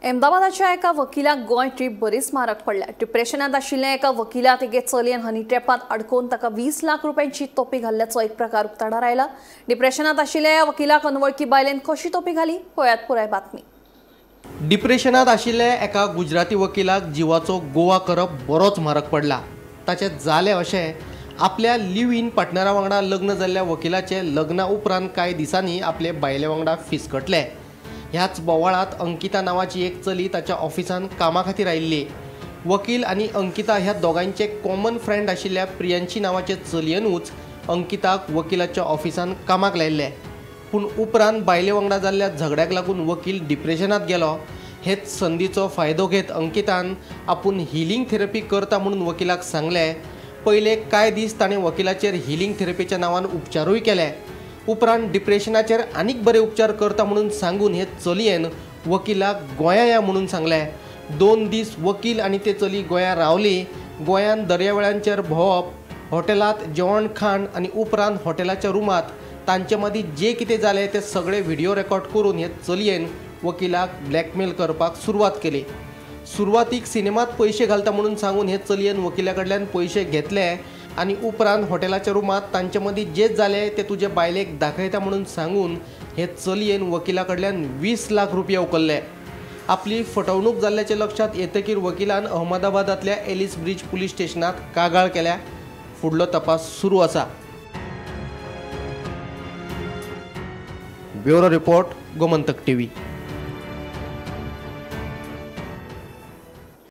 अहमदाबादाच्या एका वकिलाक गोंय ट्रीप बरीच म्हारग पडल्या। डिप्रेशनात आशिल्ल्या एका वकिला तेगे चलयेन हनी ट्रॅपात अडकून ताका 20 लाख रुपयांची तोपी घाल्ल्याचो एक प्रकार उक्ताडार आयला। डिप्रेशनात आशिल्ल्या या वकिलाक अनवळखी बायलेन कशी तोपी घाली पळयात पुराय बातमी। डिप्रेशनात आशिल्ल्या एका गुजराती वकिलाक जीवाचो गोवा करप बरोच म्हारग पडला। ताचे जाले अशें आपल्या लिव्ह इन पार्टनरा वांगडा लग्न जाल्ल्या वकिलाचे लग्ना उपरांत कांय दिसांनी आपले बायले वांगडा फिसकटले। ह्याच बोवाळात अंकिता नावाची एक चली ताच्या ऑफिसान कामा खातीर आयिल्ली। वकील आनी अंकिता ह्या दोगांचे कॉमन फ्रेंड आशिल्ल्या प्रियांशी नावाचे चलयेनूच अंकिताक वकिलाच्या ऑफिसान कामाक लायिल्ले। पूण उपरांत बायले वांगडा जाल्ल्या झगड्याक लागून वकील डिप्रेशनात गेलो। हेच संदीचो फायदो घेत अंकितान आपूण हिलिंग थेरपी करता म्हणून वकिलाक सांगले। पयले कांय दीस ताणें वकिलाचेर हिलिंग थेरपीच्या नांवान उपचारूय केले। उपरांत डिप्रेशनाचेर आनीक बरे उपचार करता म्हणून सांगून हे चलयेन वकिलाक गोंया या म्हणून सांगले। 2 दीस वकील आनी ते चली गोंया रावली। गोंयान दर्यावेळांचेर भोंवप, हॉटेलांत जेवण खाण आनी उपरांत हॉटेलाच्या रुमांत तांचे मदीं जे कितें जालें ते सगळे व्हिडिओ रेकॉर्ड करून हे चलयेन वकिलाक ब्लॅकमेल करपाक सुरवात केली। सुरवातीक सिनेमात पयशे घालता म्हणून सांगून हे चलयेन वकिला कडल्यान पयशे घेतले आनी उपरांत हॉटेलाच्या रुमांत तांचे मदीं जे जालें ते तुजे बायलेक दाखयता म्हणून सांगून हे चलयेन वकिला कडल्यान 20 लाख रुपया उखल्ले। आपली फटवणूक जाल्ल्याचे लक्षात येतकीर वकिलान अहमदाबादांतल्या एलिस ब्रिज पुलीस स्टेशनात कागाळ केल्या। फुडलो तपास सुरू आसा। Bureau report, Gomantak TV.